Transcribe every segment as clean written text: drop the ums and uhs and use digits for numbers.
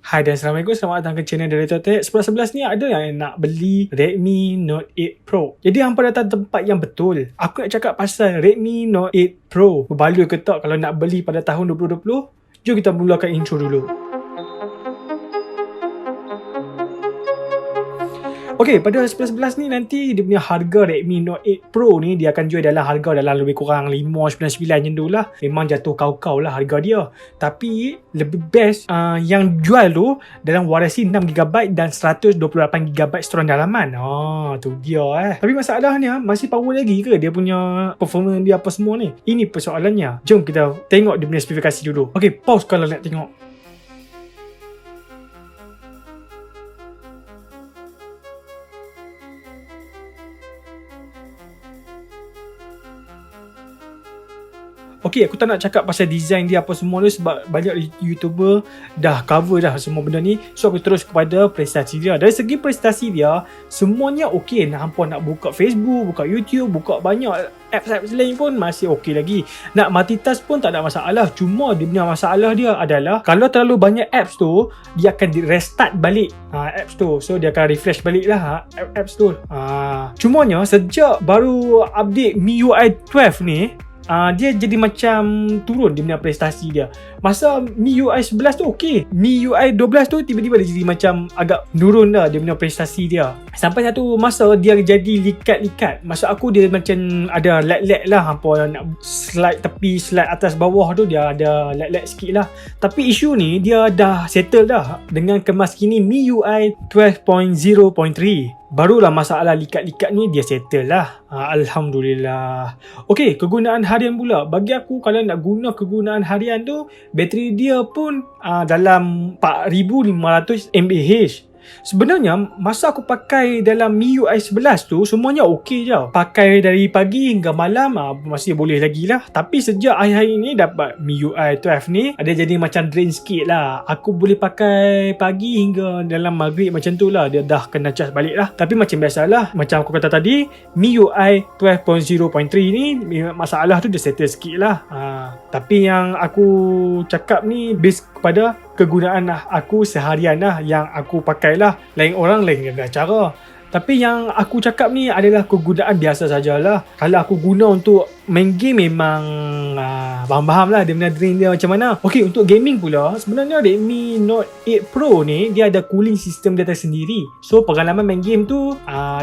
Hai dan Assalamualaikum, selamat datang ke channel dari Terfikir. 11 ni ada yang nak beli Redmi Note 8 Pro. Jadi hampa datang tempat yang betul. Aku nak cakap pasal Redmi Note 8 Pro. Berbaloi ke tak kalau nak beli pada tahun 2020? Jom kita mulakan intro dulu. Okey, pada 11 ni nanti dia punya harga Redmi Note 8 Pro ni dia akan jual dalam harga dalam lebih kurang 599 macam tu lah. Memang jatuh kau-kau lah harga dia. Tapi lebih best yang jual tu dalam warranty 6GB dan 128GB storan dalaman. Tu dia Tapi masalahnya masih power lagi ke dia punya performance dia apa semua ni? Ini persoalannya. Jom kita tengok dia punya spesifikasi dulu. Okey, pause kalau nak tengok. Okey, aku tak nak cakap pasal design dia apa semua ni sebab banyak YouTuber dah cover dah semua benda ni. So aku terus kepada prestasi dia. Dari segi prestasi dia, semuanya okey. Hampa nak buka Facebook, buka YouTube, buka banyak apps lain pun masih okey lagi. Nak multitask pun tak ada masalah. Cuma dia punya masalah dia adalah kalau terlalu banyak apps tu, dia akan restart balik apps tu. So dia akan refresh balik lah apps tu. Cumanya sejak baru update MIUI 12 ni, dia jadi macam turun dia punya prestasi dia. Masa MIUI 11 tu okey, MIUI 12 tu tiba-tiba dia jadi macam agak turun dah dia punya prestasi dia. Sampai satu masa dia jadi likat-likat. Masa aku dia macam ada lag-lag lah. Hampa nak slide tepi, slide atas bawah tu dia ada lag-lag sikit lah. Tapi isu ni dia dah settle dah dengan kemas kini MIUI 12.0.3. Barulah masalah likat-likat ni dia settle lah. Alhamdulillah. Okey, kegunaan harian pula. Bagi aku kalau nak guna kegunaan harian tu, bateri dia pun dalam 4500 mAh. Sebenarnya masa aku pakai dalam MIUI 11 tu semuanya okey je. Pakai dari pagi hingga malam masih boleh lagi lah. Tapi sejak akhir-akhir ni dapat MIUI 12 ni ada jadi macam drain sikit lah. Aku boleh pakai pagi hingga dalam maghrib macam tu lah. Dia dah kena charge balik lah. Tapi macam biasalah, macam aku kata tadi, MIUI 12.0.3 ni masalah tu dia settle sikit lah. Tapi yang aku cakap ni based kepada kegunaan aku seharian lah yang aku pakai lah. Lain orang lain cara. Tapi yang aku cakap ni adalah kegunaan biasa sajalah. Kalau aku guna untuk main game memang faham-faham lah dia punya drain dia macam mana. Okey, untuk gaming pula sebenarnya Redmi Note 8 Pro ni dia ada cooling system dia tersendiri. So pengalaman main game tu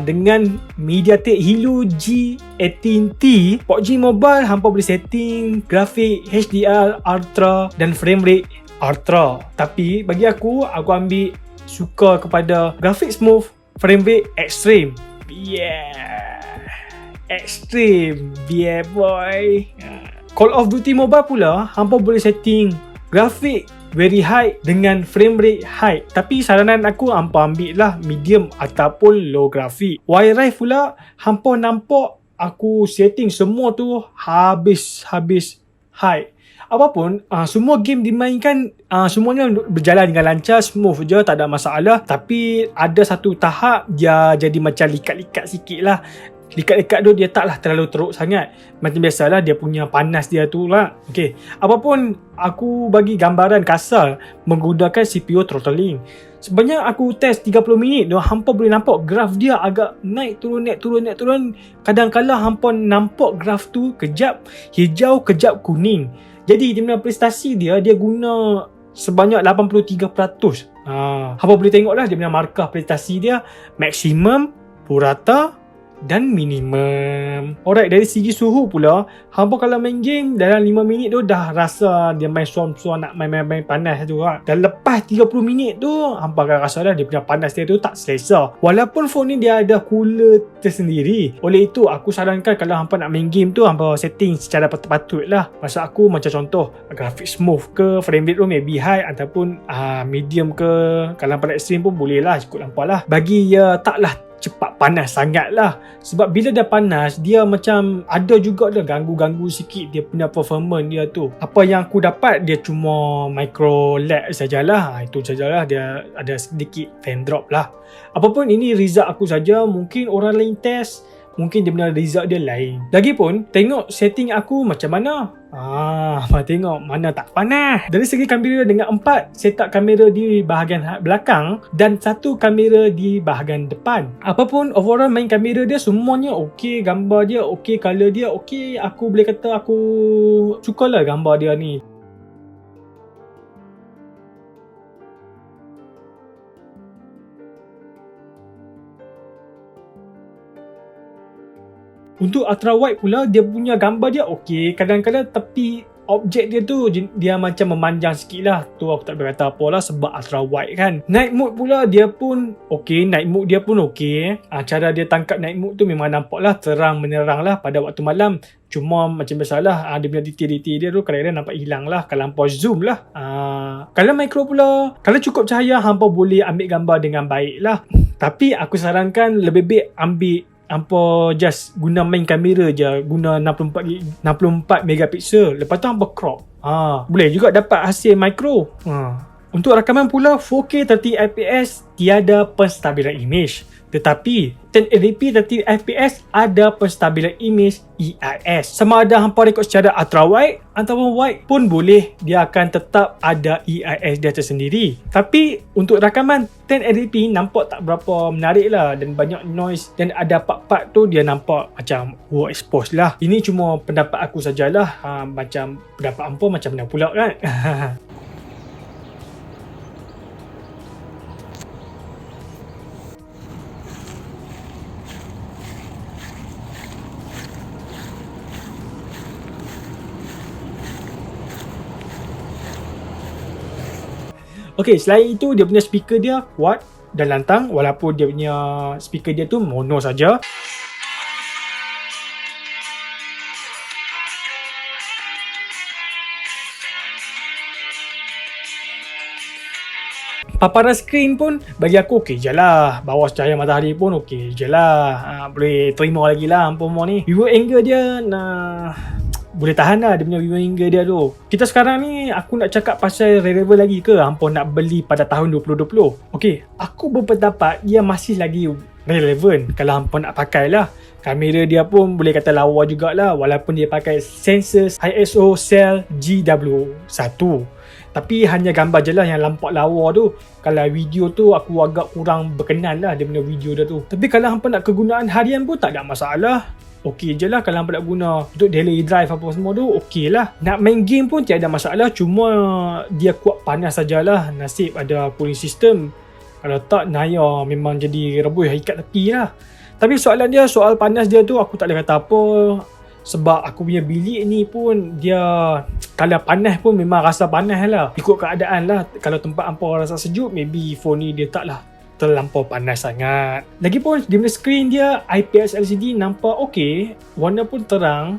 dengan MediaTek Helio G18T PUBG Mobile hampa boleh setting grafik HDR Ultra dan frame rate Ultra. Tapi bagi aku ambil suka kepada grafik smooth, frame rate extreme. Extreme. Boy. Call of Duty Mobile pula hampa boleh setting grafik very high dengan frame rate high. Tapi saranan aku hampa ambil lah medium ataupun low grafik. Wifi pula hampa nampak aku setting semua tu habis high. Apapun, semua game dimainkan semuanya berjalan dengan lancar, smooth je, tak ada masalah. Tapi ada satu tahap dia jadi macam likat-likat sikit lah. Likat-likat tu dia taklah terlalu teruk sangat. Macam biasalah dia punya panas dia tu lah. Okay, apapun aku bagi gambaran kasar menggunakan CPU throttling. Sebanyak aku test 30 minit tu, hampa boleh nampak graf dia agak naik turun. Kadang-kadang hampa nampak graf tu kejap hijau, kejap kuning. Jadi dia punya prestasi dia guna sebanyak 83%. Hampa boleh tengok lah dia punya markah prestasi dia maksimum, purata dan minimum. Alright, dari segi suhu pula, hampa kalau main game dalam 5 minit tu dah rasa dia main suam-suam nak main panas tu lah. Dan lepas 30 minit tu hampa akan rasa dah dia punya panas dia tu tak selesa. Walaupun phone ni dia ada cooler tersendiri. Oleh itu aku sarankan kalau hampa nak main game tu hampa setting secara patut-patut lah. Maksud aku macam contoh grafik smooth ke, frame rate tu maybe high ataupun medium ke. Kalau hampa nak extreme pun boleh lah, ikut hampa lah. Bagi taklah cepat panas sangat lah. Sebab bila dah panas, dia macam ada juga dah ganggu-ganggu sikit dia punya performance dia tu. Apa yang aku dapat, dia cuma micro lag sajalah. Itu sajalah, dia ada sedikit frame drop lah. Apapun ini result aku saja. Mungkin orang lain test, mungkin dia punya result dia lain. Lagipun tengok setting aku macam mana. Tengok mana tak panas. Dari segi kamera, dengan 4 setup kamera di bahagian belakang dan 1 kamera di bahagian depan. Apapun overall main kamera dia semuanya okey, gambar dia okey, color dia okey. Aku boleh kata aku sukalah gambar dia ni. Untuk ultra wide pula, dia punya gambar dia okey. Kadang-kadang tepi objek dia tu dia macam memanjang sikit lah. Tu aku tak boleh kata apa lah sebab ultra wide kan. Night mode pula dia pun okey. Night mode dia pun okey. Cara dia tangkap night mode tu memang nampak lah terang menerang lah pada waktu malam. Cuma macam biasalah, dia punya detail-detail dia tu kadang-kadang nampak hilang lah kalau hampa zoom lah. Kalau micro pula, kalau cukup cahaya hampa boleh ambil gambar dengan baik lah. Tapi aku sarankan lebih baik ambil hampa just guna main kamera je, guna 64 megapiksel. Lepas tu hampa crop. Boleh juga dapat hasil micro. Untuk rakaman pula 4K 30fps tiada penstabilan image. Tetapi 1080p 30fps ada penstabilan image EIS. Sama ada hampa rekod secara ultra wide ataupun wide pun boleh, dia akan tetap ada EIS dia tersendiri. Tapi untuk rakaman 1080p nampak tak berapa menarik lah, dan banyak noise, dan ada part-part tu dia nampak macam overexposed lah. Ini cuma pendapat aku sajalah. Macam pendapat hampa macam mana pula kan. Okey, selain itu dia punya speaker dia kuat dan lantang walaupun dia punya speaker dia tu mono saja. Paparan skrin pun bagi aku okey je lah. Bawah cahaya matahari pun okey je lah. Boleh terima lagi lah hampa ni. Viewer angle dia boleh tahan lah dia punya viewing angle dia tu. Kita sekarang ni aku nak cakap pasal relevan lagi ke hampa nak beli pada tahun 2020. Okey, aku berpendapat dia masih lagi relevan kalau hampa nak pakai lah. Kamera dia pun boleh kata lawa jugalah walaupun dia pakai sensor ISO Cell GW1. Tapi hanya gambar je lah yang nampak lawa tu. Kalau video tu aku agak kurang berkenan lah dia punya video dia tu. Tapi kalau hampa nak kegunaan harian pun tak ada masalah. Okey je lah kalau hampa nak guna untuk daily drive apa semua tu okey lah. Nak main game pun tiada masalah, cuma dia kuat panas sajalah. Nasib ada cooling system. Kalau tak naya memang jadi rebus ikat tepi lah. Tapi soalan dia, soal panas dia tu aku tak boleh kata apa. Sebab aku punya bilik ni pun dia kalau panas pun memang rasa panas lah. Ikut keadaan lah. Kalau tempat hampa rasa sejuk, maybe phone ni dia taklah terlampau panas sangat. Lagipun dia punya skrin dia IPS LCD nampak okey, warna pun terang.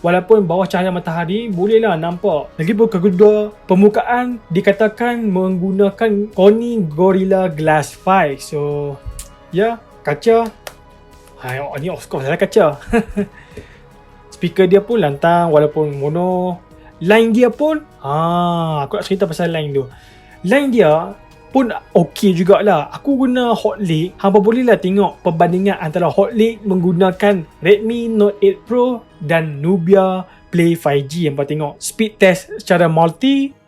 Walaupun bawah cahaya matahari bolehlah nampak. Lagipun kedua permukaan dikatakan menggunakan Sony Gorilla Glass 5. So ya, kaca. Ni of course lah kaca. Speaker dia pun lantang walaupun mono. Line dia pun aku nak cerita pasal line tu. Line dia pun okey jugalah. Aku guna hot link. Hampa bolehlah tengok perbandingan antara hot link menggunakan Redmi Note 8 Pro dan Nubia Play 5G. Hampa tengok speed test secara multi.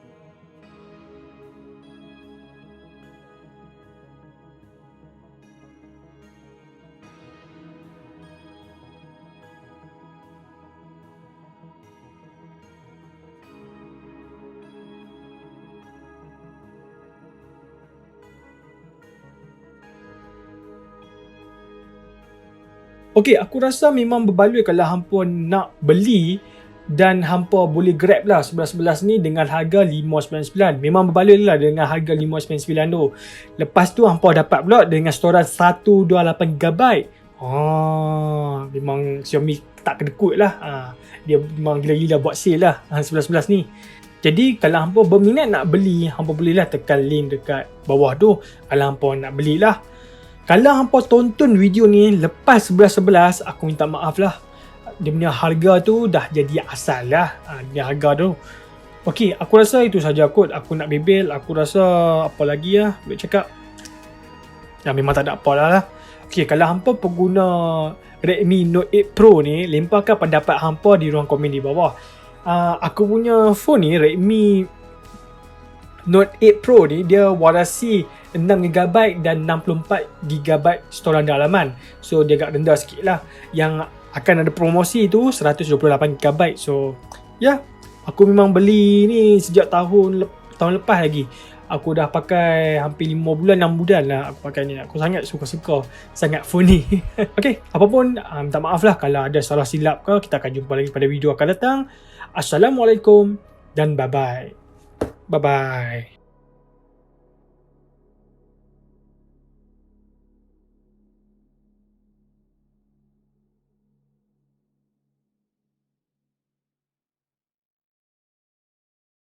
Okey, aku rasa memang berbaloi kalau hampa nak beli dan hampa boleh grab lah 11 ni dengan harga 599. Memang berbaloi lah dengan harga 599 tu. Lepas tu hampa dapat pula dengan storage 128GB. Memang Xiaomi tak kedekut lah. Dia memang gila-gila buat sale lah 11 ni. Jadi kalau hampa berminat nak beli, hampa bolehlah tekan link dekat bawah tu kalau hampa nak belilah. Kalau hampa tonton video ni lepas 11.11, aku minta maaf lah. Dia punya harga tu dah jadi asal lah. Dia harga tu. Okey, aku rasa itu saja kot. Aku nak bebel. Aku rasa apa lagi lah boleh cakap. Memang tak ada apa lah. Okey, kalau hampa pengguna Redmi Note 8 Pro ni, lemparkan pendapat hampa di ruang komen di bawah. Aku punya phone ni, Redmi Note 8 Pro ni, dia warasi 6GB dan 64GB storan dalaman. So dia agak rendah sikit lah. Yang akan ada promosi tu 128GB. So ya, aku memang beli ni sejak tahun lepas lagi. Aku dah pakai hampir 5 bulan, 6 bulan lah aku pakai ni. Aku sangat suka sangat phone ni. Okay, apapun, minta maaf lah kalau ada salah silap ke. Kita akan jumpa lagi pada video akan datang. Assalamualaikum dan bye-bye. Bye-bye.